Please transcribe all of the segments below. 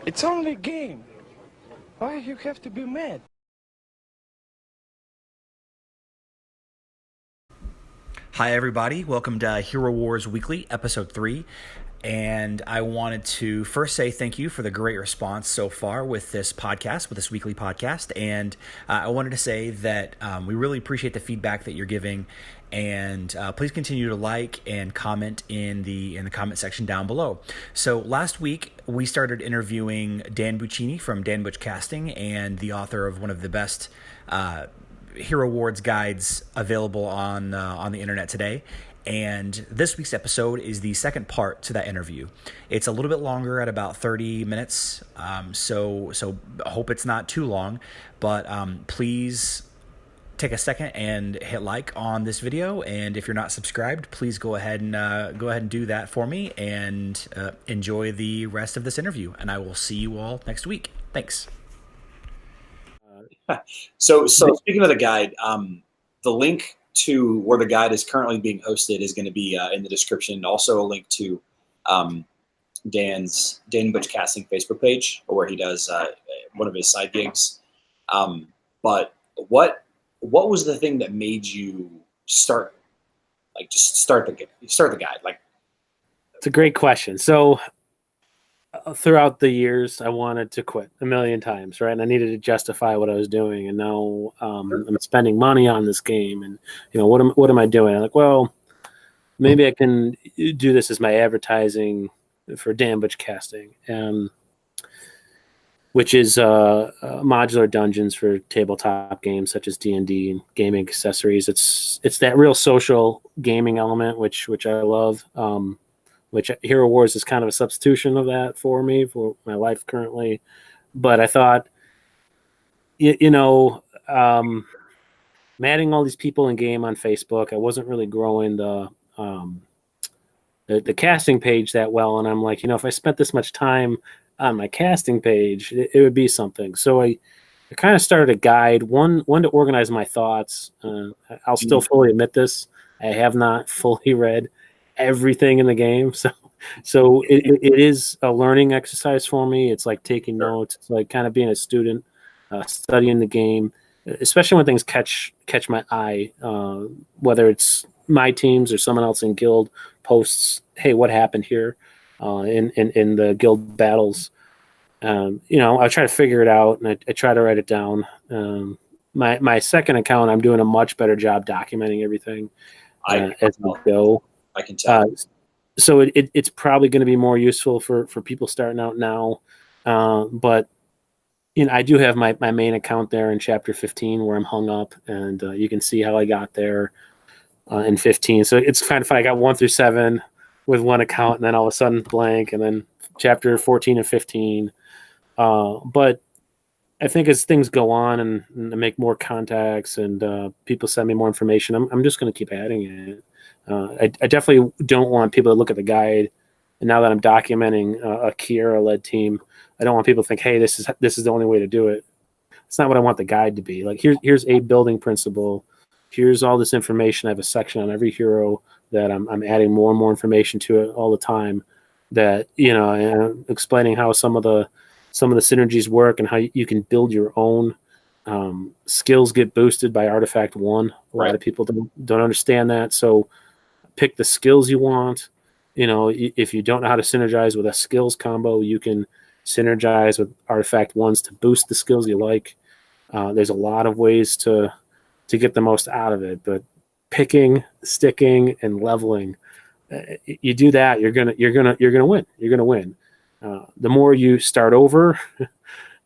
It's only a game. Why you have to be mad? Hi, everybody. Welcome to Hero Wars Weekly, Episode 3. And I wanted to first say thank you for the great response so far with this podcast, with this weekly podcast. And I wanted to say that we really appreciate the feedback that you're giving. And please continue to like and comment in the comment section down below. So last week we started interviewing Dan Buccini from Dan Butch Casting and the author of one of the best Hero Wars guides available on the internet today. And this week's episode is the second part to that interview. It's a little bit longer at about 30 minutes, so I hope it's not too long. But please take a second and hit like on this video. And if you're not subscribed, please go ahead and do that for me. And enjoy the rest of this interview. And I will see you all next week. Thanks. So speaking of the guide, the link to where the guide is currently being hosted is going to be in the description. Also a link to Dan Butch Casting Facebook page, where he does one of his side gigs. But what was the thing that made you start the guide? Like, it's a great question. So throughout the years, I wanted to quit a million times, right? And I needed to justify what I was doing. And now I'm spending money on this game, and what am I doing? I'm like, well, maybe I can do this as my advertising for Dan Butch Casting, which is modular dungeons for tabletop games such as D&D and gaming accessories. It's that real social gaming element, which I love. Which Hero Wars is kind of a substitution of that for me, for my life currently. But I thought, adding all these people in game on Facebook, I wasn't really growing the casting page that well. And I'm like, if I spent this much time on my casting page, it would be something. So I kind of started a guide, one to organize my thoughts. I'll still fully admit this. I have not fully read everything in the game, so it is a learning exercise for me. It's like taking notes. It's like kind of being a student, studying the game, especially when things catch my eye, whether it's my teams or someone else in guild posts, hey, what happened here in the guild battles. I try to figure it out, and I try to write it down. My second account, I'm doing a much better job documenting everything as we go. I can tell. So it's probably going to be more useful for people starting out now. But I do have my main account there in Chapter 15 where I'm hung up, and you can see how I got there in 15. So it's kind of fun. I got 1 through 7 with one account, and then all of a sudden blank, and then Chapter 14 and 15. But I think as things go on and I make more contacts and people send me more information, I'm just going to keep adding it. I definitely don't want people to look at the guide, and now that I'm documenting a Kiera-led team, I don't want people to think, hey, this is the only way to do it. It's not what I want the guide to be. Like, here's a building principle. Here's all this information. I have a section on every hero that I'm adding more and more information to it all the time. That and explaining how some of the synergies work and how you can build your own. Skills get boosted by Artifact 1. A lot of people don't understand that. So pick the skills you want. If you don't know how to synergize with a skills combo, you can synergize with Artifact 1s to boost the skills you like. There's a lot of ways to get the most out of it, but picking, sticking, and leveling, you do that, you're gonna win. You're gonna win. The more you start over,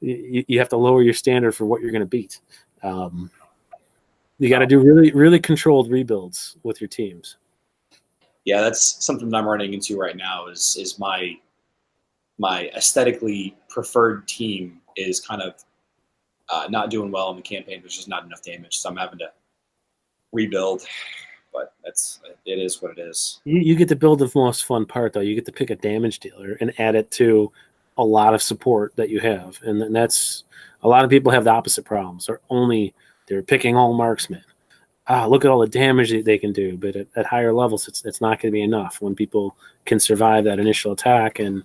you have to lower your standard for what you're going to beat. You got to do really, really controlled rebuilds with your teams. Yeah, that's something that I'm running into right now. Is my aesthetically preferred team is kind of not doing well in the campaign. There's just not enough damage, so I'm having to rebuild. But it is what it is. You get to build the most fun part, though. You get to pick a damage dealer and add it to a lot of support that you have, and that's a lot of people have the opposite problems. They're picking all marksmen. Look at all the damage that they can do, but at higher levels, it's not going to be enough. When people can survive that initial attack and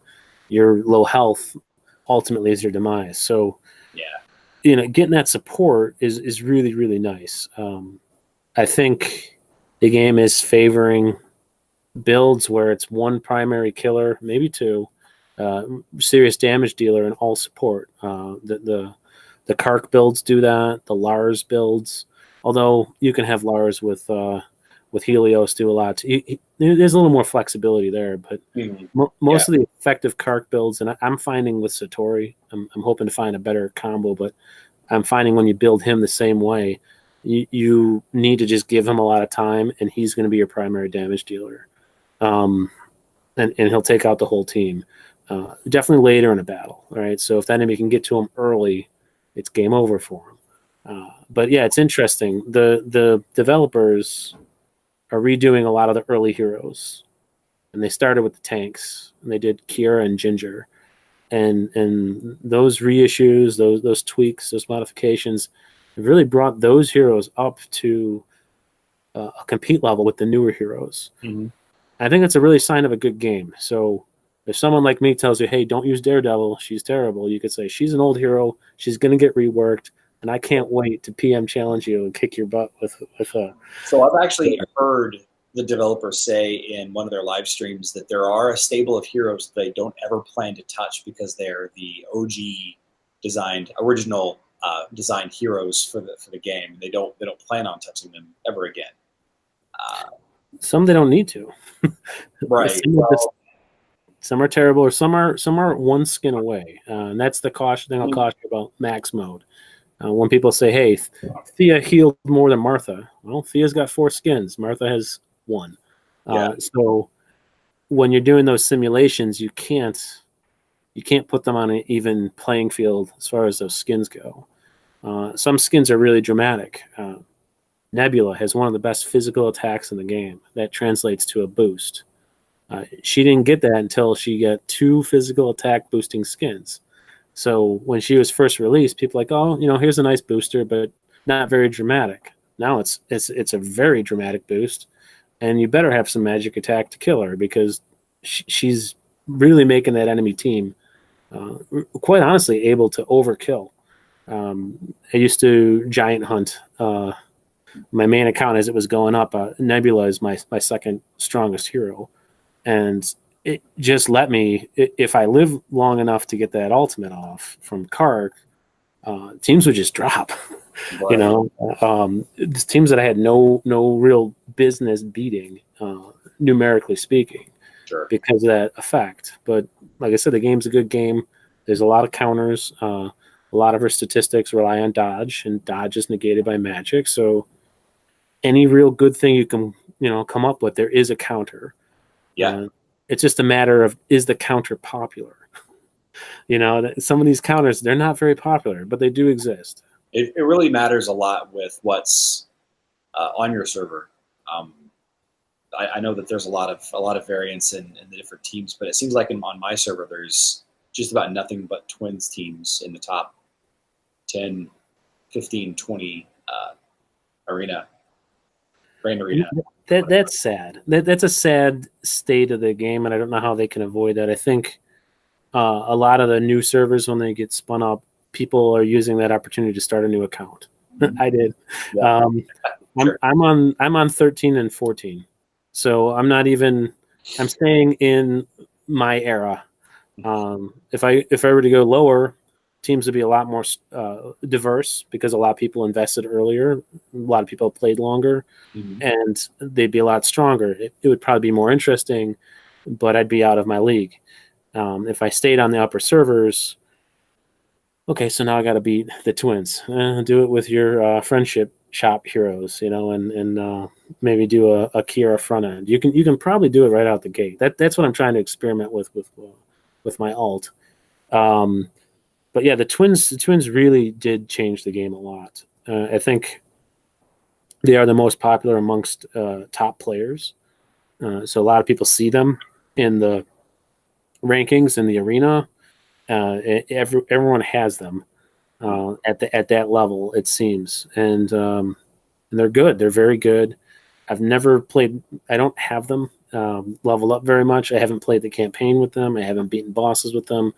your low health, ultimately is your demise. So, Yeah. Getting that support is really, really nice. I think the game is favoring builds where it's one primary killer, maybe two, serious damage dealer, and all support. The Kark builds do that. The Lars builds, although you can have Lars with Helios do a lot. There's a little more flexibility there, but most of the effective Kark builds, and I'm finding with Satori, I'm hoping to find a better combo, but I'm finding when you build him the same way, you need to just give him a lot of time, and he's going to be your primary damage dealer. And he'll take out the whole team. Definitely later in a battle, all right? So if the enemy can get to him early, it's game over for him. But yeah, it's interesting. The developers are redoing a lot of the early heroes, and they started with the tanks, and they did Kira and Ginger, and those reissues, those tweaks, those modifications, have really brought those heroes up to a compete level with the newer heroes. Mm-hmm. I think that's a really sign of a good game. So if someone like me tells you, hey, don't use Daredevil, she's terrible, you could say, she's an old hero, she's going to get reworked, and I can't wait to PM challenge you and kick your butt with her. So I've actually heard the developers say in one of their live streams that there are a stable of heroes that they don't ever plan to touch because they're the original designed heroes for the game. They don't plan on touching them ever again. Some they don't need to. Right. Some are terrible, or some are one skin away, and that's the caution thing I'll caution about max mode. When people say, "Hey, Thea healed more than Martha," well, Thea's got 4 skins. Martha has 1. So when you're doing those simulations, you can't put them on an even playing field as far as those skins go. Some skins are really dramatic. Nebula has one of the best physical attacks in the game. That translates to a boost. She didn't get that until she got 2 physical attack boosting skins. So when she was first released, people were like, oh, here's a nice booster, but not very dramatic. Now it's a very dramatic boost, and you better have some magic attack to kill her, because she's really making that enemy team, quite honestly, able to overkill. I used to giant hunt my main account as it was going up. Nebula is my second strongest hero, and it just let me, if I live long enough to get that ultimate off from Kark, teams would just drop. Right. Teams that I had no real business beating, numerically speaking, sure, because of that effect. But like I said, the game's a good game. There's a lot of counters. A lot of her statistics rely on dodge, and dodge is negated by magic. So any real good thing you can come up with, there is a counter. Yeah. It's just a matter of, is the counter popular? Some of these counters, they're not very popular, but they do exist. It really matters a lot with what's on your server. I know that there's a lot of variance in the different teams, but it seems like on my server there's just about nothing but twins teams in the top 10, 15, 20 grand arena. That's sad. That's a sad state of the game, and I don't know how they can avoid that. I think a lot of the new servers, when they get spun up, people are using that opportunity to start a new account. I did. Yeah. Sure. I'm on 13 and 14, so I'm staying in my era. If I were to go lower, teams would be a lot more diverse, because a lot of people invested earlier, a lot of people played longer, and they'd be a lot stronger. It would probably be more interesting, but I'd be out of my league. If I stayed on the upper servers, okay, so now I got to beat the twins. Do it with your friendship shop heroes, and maybe do a Kira front end. You can probably do it right out the gate. That's what I'm trying to experiment with my alt. But yeah, the twins really did change the game a lot. I think they are the most popular amongst top players. So a lot of people see them in the rankings in the arena. Everyone has them at that level, it seems, and they're good. They're very good. I've never played. I don't have them level up very much. I haven't played the campaign with them. I haven't beaten bosses with them.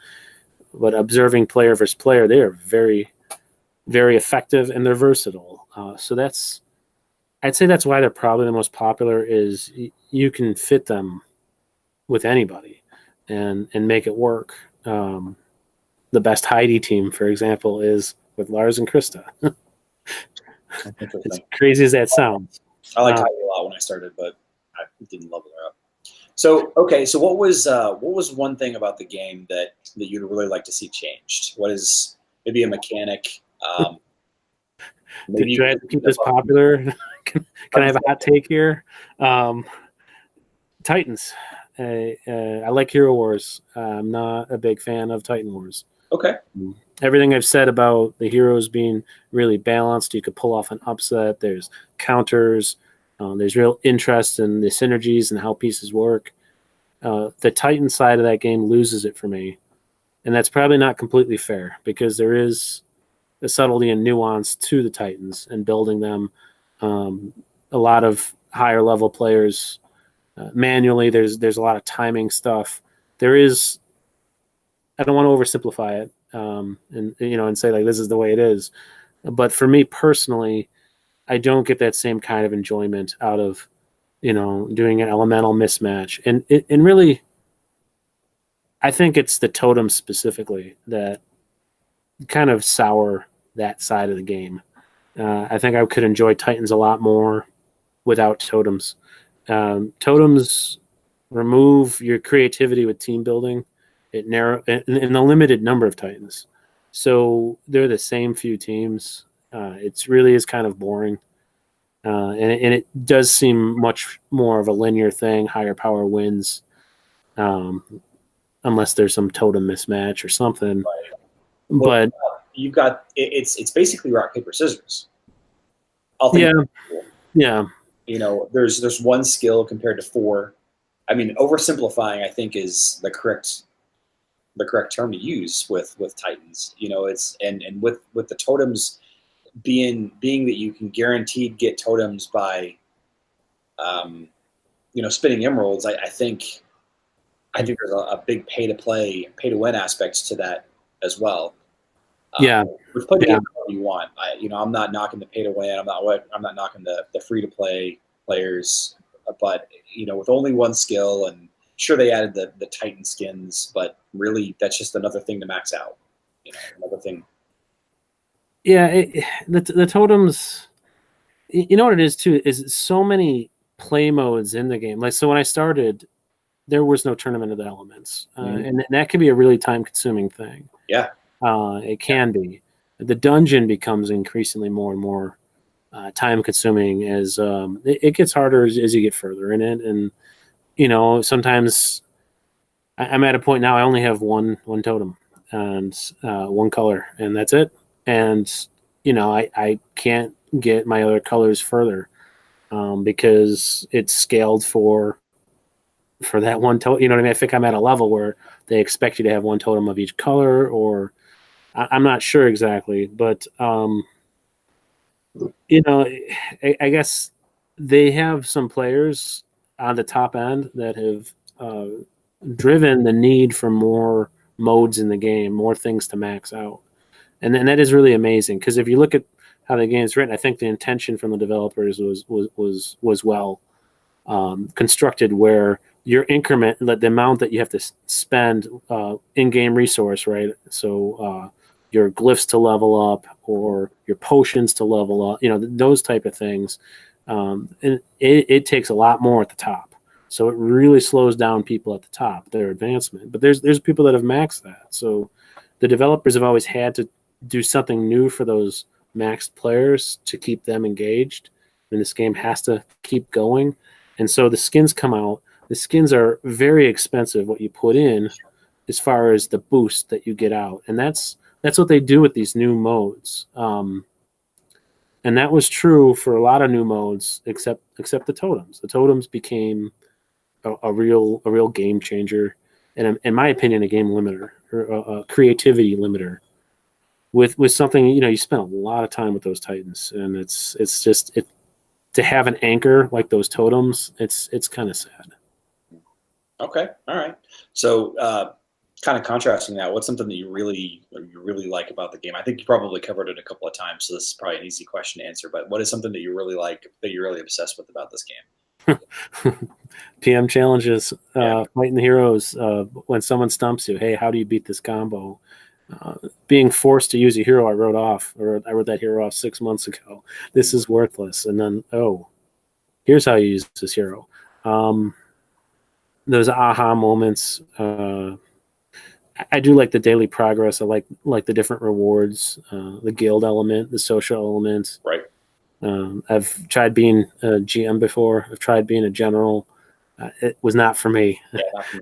but observing player versus player, they are very, very effective, and they're versatile. So I'd say that's why they're probably the most popular. Is you can fit them with anybody and make it work. The best Heidi team, for example, is with Lars and Krista. As crazy as that sounds. I liked Heidi a lot when I started, but I didn't level her up. So okay, so what was one thing about the game that you'd really like to see changed? What is maybe a mechanic? Maybe do I have to keep this popular? Can I have a hot take here? Titans. I like Hero Wars. I'm not a big fan of Titan Wars. Okay. Everything I've said about the heroes being really balanced, you could pull off an upset. There's counters. There's real interest in the synergies and how pieces work. The Titan side of that game loses it for me. And that's probably not completely fair because there is a subtlety and nuance to the Titans and building them. A lot of higher level players manually, there's a lot of timing stuff. There is, I don't want to oversimplify it and say like this is the way it is. But for me personally, I don't get that same kind of enjoyment out of, doing an elemental mismatch. And really, I think it's the totems specifically that kind of sour that side of the game. I think I could enjoy Titans a lot more without totems. Totems remove your creativity with team building. It narrow in the limited number of Titans. So they're the same few teams. It really is kind of boring. And it does seem much more of a linear thing. Higher power wins, unless there's some totem mismatch or something. Right. Well, but you've got it's basically rock paper scissors. Yeah. There's one skill compared to four. I mean, oversimplifying I think is the correct term to use with Titans. It's and with the totems being that you can guaranteed get totems by spinning emeralds. I think there's a big pay to win aspect to that as well. Which play the game however you want. I'm not knocking the pay to win. I'm not knocking the free to play players. But with only one skill, and sure they added the Titan skins, but really that's just another thing to max out. Another thing. Yeah, the totems. You know what it is too is so many play modes in the game. Like so, when I started, there was no tournament of the elements, and that can be a really time consuming thing. Yeah. It can be. The dungeon becomes increasingly more and more time consuming as it gets harder as you get further in it. And, sometimes I'm at a point now I only have one totem and one color, and that's it. And, I can't get my other colors further because it's scaled for that one totem. You know what I mean? I think I'm at a level where they expect you to have one totem of each color, or I'm not sure exactly, but I guess they have some players on the top end that have driven the need for more modes in the game, more things to max out, and that is really amazing. Because if you look at how the game's written, I think the intention from the developers was well constructed, where your increment, the amount that you have to spend in-game resource, right? So your glyphs to level up or your potions to level up, those type of things. And it takes a lot more at the top. So it really slows down people at the top, their advancement. But there's people that have maxed that. So the developers have always had to do something new for those maxed players to keep them engaged. And this game has to keep going. And so the skins come out. The skins are very expensive, what you put in, as far as the boost that you get out. And that's what they do with these new modes. And that was true for a lot of new modes, except the totems. The totems became a real game changer, and in my opinion, a game limiter or a creativity limiter. With something, you spend a lot of time with those Titans, and it's just to have an anchor like those totems. It's kind of sad. Okay, all right. So kind of contrasting that, what's something that you really like about the game? I think you probably covered it a couple of times, so this is probably an easy question to answer. But what is something that you really like, that you're really obsessed with about this game? PM challenges, fighting the heroes. When someone stumps you, hey, how do you beat this combo? Being forced to use a hero I wrote off, or I wrote that hero off 6 months ago. This is worthless. And then, oh, here's how you use this hero. Those aha moments. I do like the daily progress. I like the different rewards, the guild element, the social element. Right. I've tried being a GM before. I've tried being a general. It was not for me. Yeah, not for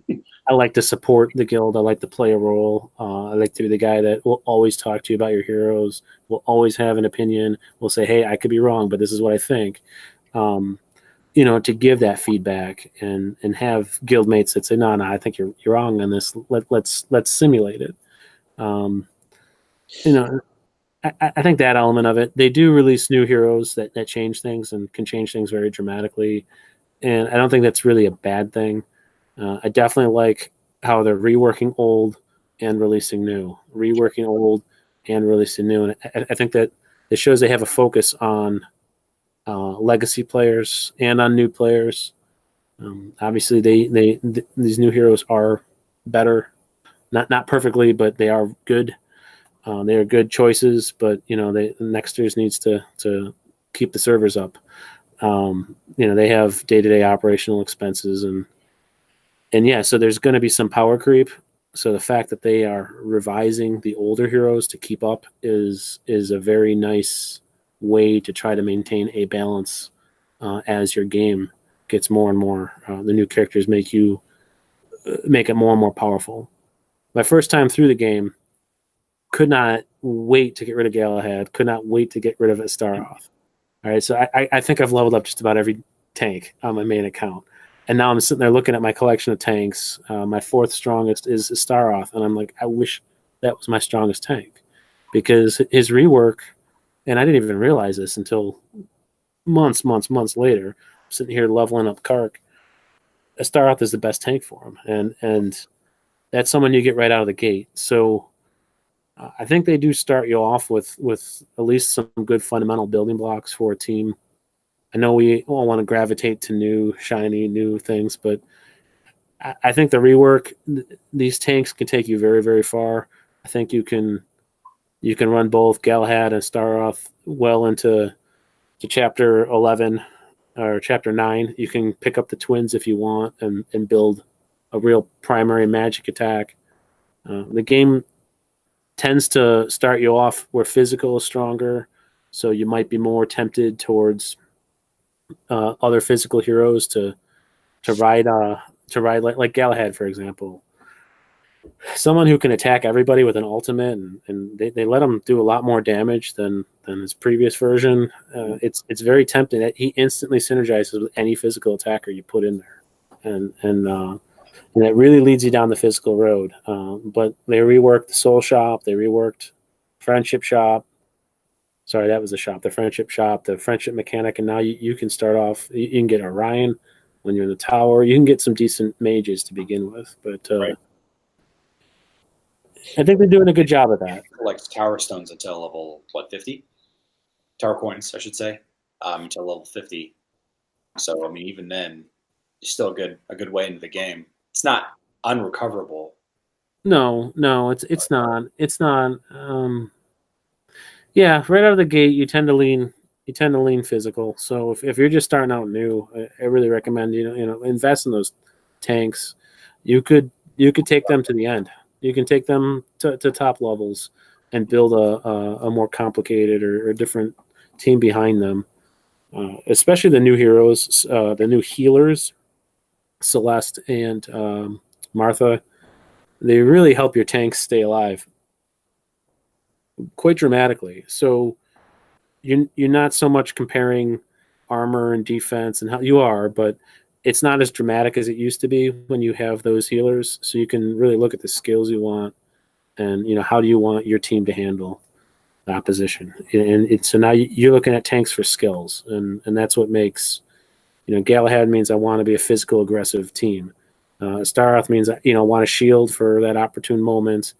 me. I like to support the guild. I like to play a role. I like to be the guy that will always talk to you about your heroes, will always have an opinion, will say, hey, I could be wrong, but this is what I think. To give that feedback and have guildmates that say, no, I think you're wrong on this. Let's simulate it. I think that element of it, they do release new heroes that change things and can change things very dramatically. And I don't think that's really a bad thing. I definitely like how they're reworking old and releasing new, And I think that it shows they have a focus on legacy players and on new players. Obviously, these new heroes are better, not perfectly, but they are good. They are good choices, but Nexters needs to keep the servers up. They have day-to-day operational expenses and yeah, so there's going to be some power creep. So the fact that they are revising the older heroes to keep up is a very nice way to try to maintain a balance as your game gets more and more. The new characters make it more and more powerful. My first time through the game, could not wait to get rid of Galahad, could not wait to get rid of Astaroth. All right, so I think I've leveled up just about every tank on my main account. And now I'm sitting there looking at my collection of tanks. My fourth strongest is Astaroth, and I'm like, I wish that was my strongest tank. Because his rework, and I didn't even realize this until months later, I'm sitting here leveling up Kark. Astaroth is the best tank for him, and that's someone you get right out of the gate. So I think they do start you off with at least some good fundamental building blocks for a team. I know we all want to gravitate to new, shiny, new things, but I think the rework, these tanks can take you very, very far. I think you can run both Galahad and Astaroth well into Chapter 11 or Chapter 9. You can pick up the twins if you want and build a real primary magic attack. The game tends to start you off where physical is stronger, so you might be more tempted towards other physical heroes to ride like Galahad, for example. Someone who can attack everybody with an ultimate, and they let him do a lot more damage than his previous version. It's very tempting. That he instantly synergizes with any physical attacker you put in there, and it really leads you down the physical road. But they reworked the Soul Shop, they reworked Friendship Shop. Sorry, that was the shop. The Friendship Shop, the Friendship Mechanic, and now you can start off. You can get Orion when you're in the tower. You can get some decent mages to begin with, but Right. I think they're doing a good job of that. Like tower stones until level 50? Tower coins, I should say, until level 50. So I mean, even then, you're still a good way into the game. It's not unrecoverable. No, it's not. It's not. Yeah, right out of the gate, you tend to lean physical. So if you're just starting out new, I really recommend invest in those tanks. You could take them to the end. You can take them to top levels and build a more complicated or different team behind them. Especially the new heroes, the new healers, Celeste and Martha. They really help your tanks stay alive quite dramatically. So you're not so much comparing armor and defense and how you are, but it's not as dramatic as it used to be when you have those healers. So you can really look at the skills you want and how do you want your team to handle the opposition. And so now you're looking at tanks for skills, and that's what makes Galahad means I want to be a physical aggressive team. Staroth means, I want a shield for that opportune moment,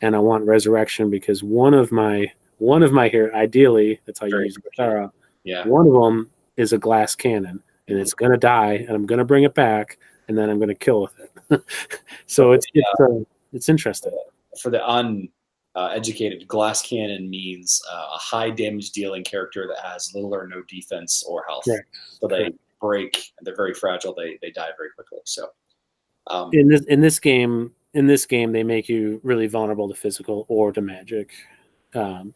and I want resurrection because one of my here, ideally, that's how you use Staroth. Yeah. One of them is a glass cannon, and it's gonna die, and I'm gonna bring it back, and then I'm gonna kill with it. So it's interesting. For the uneducated, glass cannon means a high damage dealing character that has little or no defense or health. Correct. So they break. They're very fragile. They die very quickly. So in this game, they make you really vulnerable to physical or to magic.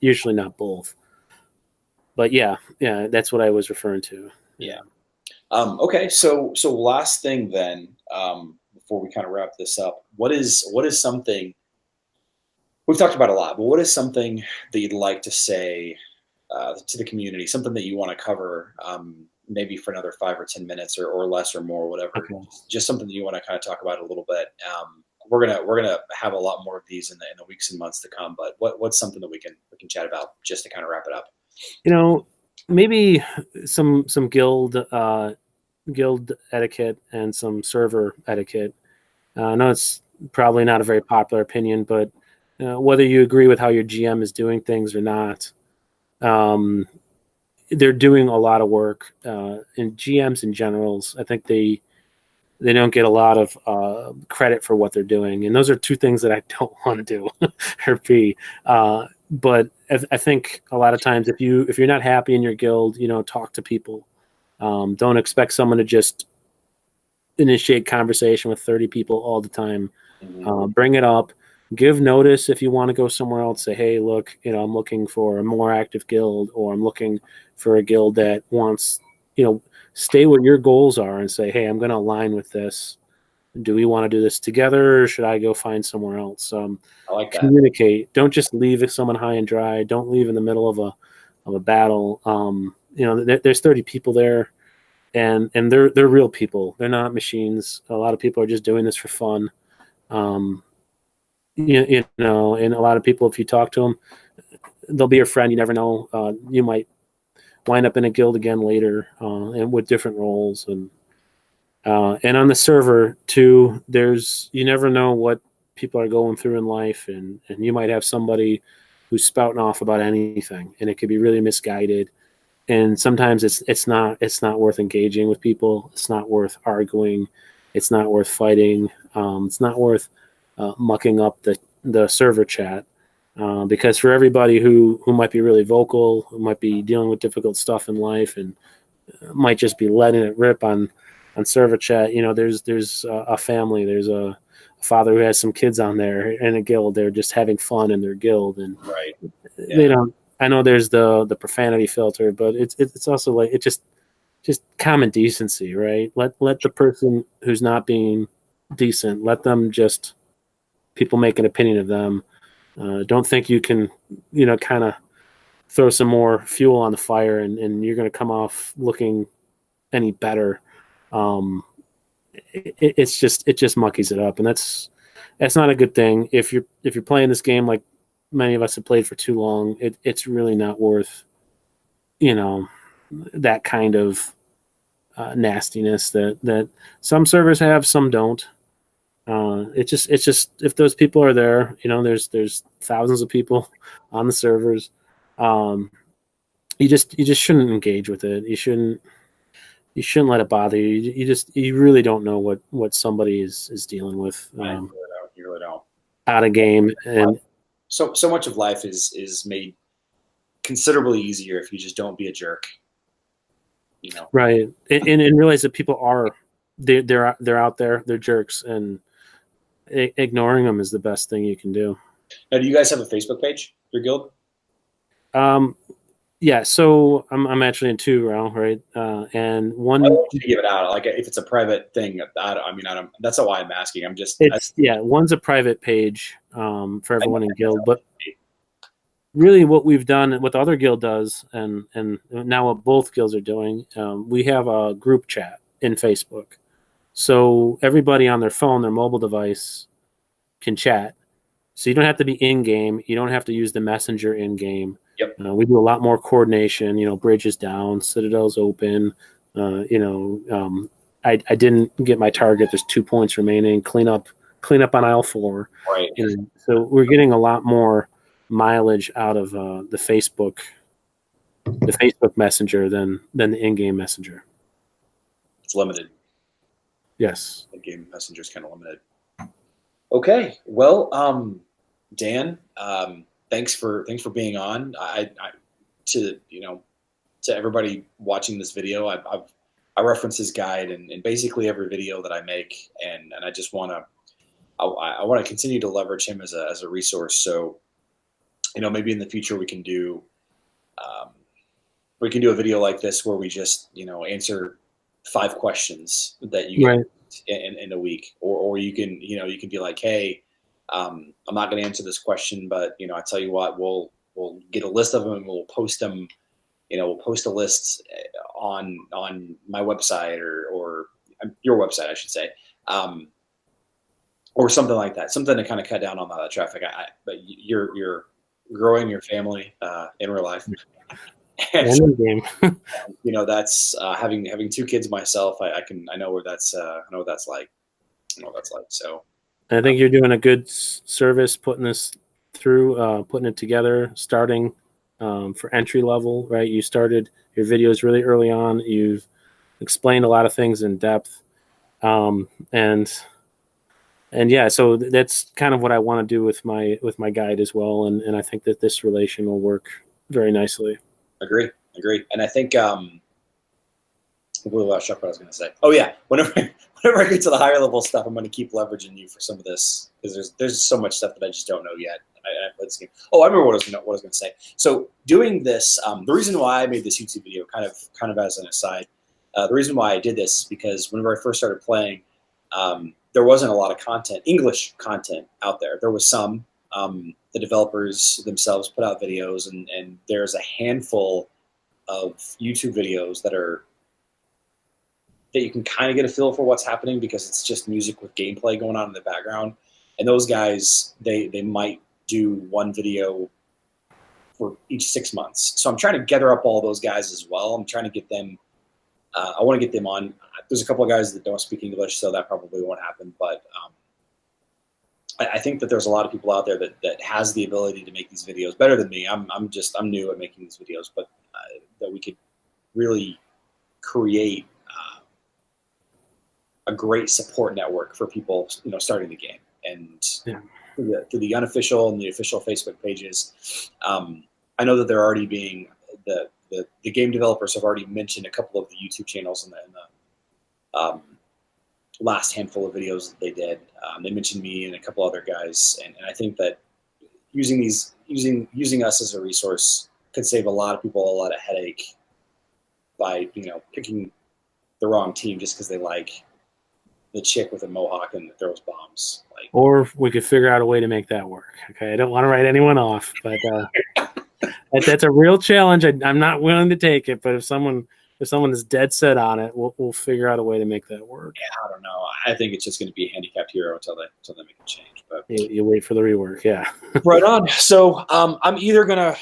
Usually not both. But yeah, that's what I was referring to. Yeah. Okay. So last thing then, before we kind of wrap this up, what is something we've talked about a lot, but what is something that you'd like to say to the community? Something that you want to cover, maybe for another 5 or 10 minutes or less or more, whatever. Okay. Just something that you want to kind of talk about a little bit. We're gonna have a lot more of these in the weeks and months to come. But what's something that we can chat about just to kind of wrap it up? Maybe some guild etiquette and some server etiquette. I know it's probably not a very popular opinion, but whether you agree with how your GM is doing things or not, they're doing a lot of work. And GMs and generals, I think they don't get a lot of credit for what they're doing, and those are two things that I don't want to do or be. But I think a lot of times, if you're not happy in your guild, talk to people. Don't expect someone to just initiate conversation with 30 people all the time. Bring it up. Give notice if you want to go somewhere else. Say, hey, look, I'm looking for a more active guild, or I'm looking for a guild that wants, stay what your goals are and say, hey, I'm going to align with this. Do we want to do this together, or should I go find somewhere else? I like that. Communicate. Don't just leave someone high and dry. Don't leave in the middle of a battle. There's 30 people there, and they're real people. They're not machines. A lot of people are just doing this for fun. And a lot of people, if you talk to them, they'll be your friend. You never know. You might wind up in a guild again later, and with different roles. And on the server too, you never know what people are going through in life, and you might have somebody who's spouting off about anything, and it could be really misguided. And sometimes it's not worth engaging with people. It's not worth arguing. It's not worth fighting. It's not worth mucking up the server chat, because for everybody who might be really vocal, who might be dealing with difficult stuff in life, and might just be letting it rip on server chat, there's a family, there's a father who has some kids on there in a guild. They're just having fun in their guild, and right. Yeah. They don't. I know there's the profanity filter, but it's also like it just common decency, right? Let the person who's not being decent, let them just. People make an opinion of them. Don't think you can, kind of throw some more fuel on the fire and you're going to come off looking any better. It just muckies it up, and that's not a good thing. If you're playing this game like many of us have played for too long, it's really not worth, that kind of nastiness that some servers have, some don't. It's just if those people are there, there's thousands of people on the servers. You just shouldn't engage with it. You shouldn't let it bother you. You really don't know what somebody is dealing with. You really don't. Out of game, and so much of life is made considerably easier if you just don't be a jerk. Right, and realize that people are they're out there, they're jerks, and ignoring them is the best thing you can do. Now, do you guys have a Facebook page, your guild? Yeah, so I'm actually in two now, right? And one. I don't want you to give it out. Like if it's a private thing, I don't. That's not why I'm asking. I'm just. One's a private page for everyone in guild, but really, what we've done, what the other guild does, and now what both guilds are doing, we have a group chat in Facebook. So everybody on their phone, their mobile device, can chat. So you don't have to be in game. You don't have to use the messenger in game. Yep. We do a lot more coordination. Bridges down, citadels open. I didn't get my target. There's 2 points remaining. Clean up on aisle 4. Right. And so we're getting a lot more mileage out of the Facebook Messenger than the in-game Messenger. It's limited. Yes. The game Messenger is kind of limited. Okay. Well, Dan, thanks for being on. To everybody watching this video, I reference his guide in basically every video that I make, and I just want to I want to continue to leverage him as a resource. So, maybe in the future we can do a video like this where we just answer 5 questions that you Right. get in a week, or you can be like, hey, I'm not going to answer this question, but I tell you what, we'll get a list of them and we'll post them. We'll post a list on my website or your website, I should say, or something like that. Something to kind of cut down on that traffic. But you're growing your family in real life. And, game. that's having 2 kids myself. I know what that's like. So I think you're doing a good service putting this through, putting it together, starting for entry level, right? You started your videos really early on. You've explained a lot of things in depth, and yeah, so that's kind of what I want to do with my guide as well, and I think that this relation will work very nicely. Agree. And I think what I was going to say. Oh yeah, whenever I get to the higher level stuff, I'm going to keep leveraging you for some of this because there's so much stuff that I just don't know yet. I remember what I was going to say. So doing this, the reason why I made this YouTube video, kind of as an aside, the reason why I did this is because whenever I first started playing, there wasn't a lot of content, English content out there. There was some. The developers themselves put out videos, and there's a handful of YouTube videos that you can kind of get a feel for what's happening because it's just music with gameplay going on in the background. And those guys, they might do one video for each 6 months. So I'm trying to gather up all those guys as well. I'm trying to get them. I want to get them on. There's a couple of guys that don't speak English, so that probably won't happen. But I think that there's a lot of people out there that has the ability to make these videos better than me. I'm new at making these videos, but that we could really create a great support network for people, starting the game, and through the unofficial and the official Facebook pages. I know that they're already being the game developers have already mentioned a couple of the YouTube channels in the last handful of videos that they did. They mentioned me and a couple other guys, and I think that using us as a resource could save a lot of people a lot of headache by picking the wrong team just because they like the chick with a mohawk and that throws bombs. Or we could figure out a way to make that work. Okay, I don't want to write anyone off, but that's a real challenge. I'm not willing to take it, but if someone is dead set on it, we'll figure out a way to make that work. Yeah, I don't know. I think it's just going to be a handicapped hero until they make a change. But you wait for the rework, yeah. Right on. So I'm either gonna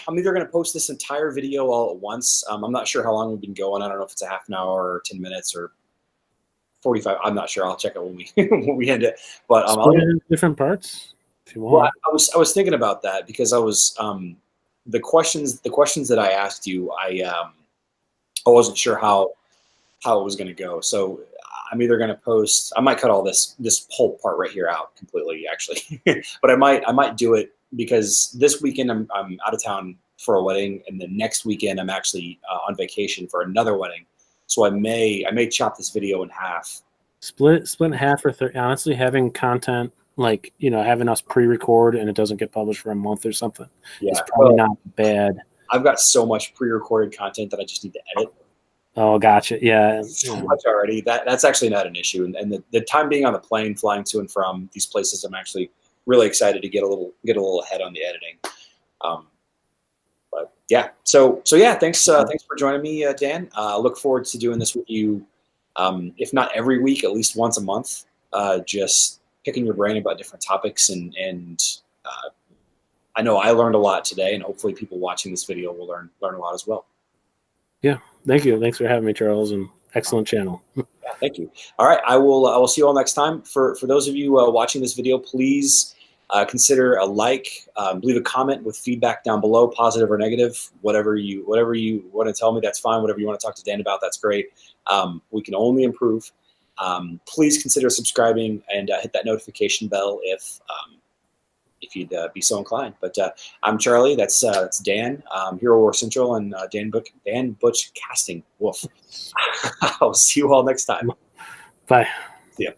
post this entire video all at once. I'm not sure how long we've been going. I don't know if it's a half an hour or 10 minutes or 45. I'm not sure. I'll check it when we end it. But Split it into different parts if you want. Well, I was thinking about that because I was the questions that I asked you. I wasn't sure how it was going to go. So I'm either going to post. I might cut all this whole part right here out completely, actually. But I might do it because this weekend I'm out of town for a wedding, and the next weekend I'm actually on vacation for another wedding. So I may chop this video in half. Split in half or honestly, having content like having us pre-record and it doesn't get published for a month or something. Yeah, it's probably not bad. I've got so much pre-recorded content that I just need to edit. Oh, gotcha. Yeah. So much already. That's actually not an issue. And the time being on the plane, flying to and from these places, I'm actually really excited to get a little ahead on the editing. But yeah, so yeah, thanks for joining me, Dan. Look forward to doing this with you. If not every week, at least once a month. Just picking your brain about different topics, and I know I learned a lot today, and hopefully people watching this video will learn a lot as well. Yeah, thank you. Thanks for having me, Charles. And excellent channel. Yeah, thank you. All right, I will see you all next time. For those of you watching this video, please consider a like, leave a comment with feedback down below, positive or negative, whatever you want to tell me, that's fine. Whatever you want to talk to Dan about, that's great. We can only improve. Please consider subscribing and hit that notification bell if you'd be so inclined. But I'm Charlie. That's Dan, Hero Wars Central, and Dan Butch Casting. Woof. I'll see you all next time. Bye. See ya.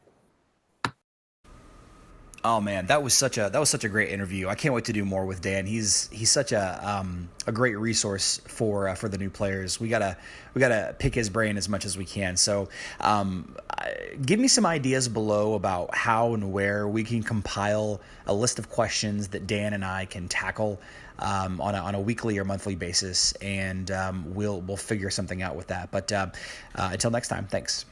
Oh man, that was such a great interview. I can't wait to do more with Dan. He's such a great resource for the new players. We gotta pick his brain as much as we can. So give me some ideas below about how and where we can compile a list of questions that Dan and I can tackle on a weekly or monthly basis, and we'll figure something out with that. But until next time, thanks.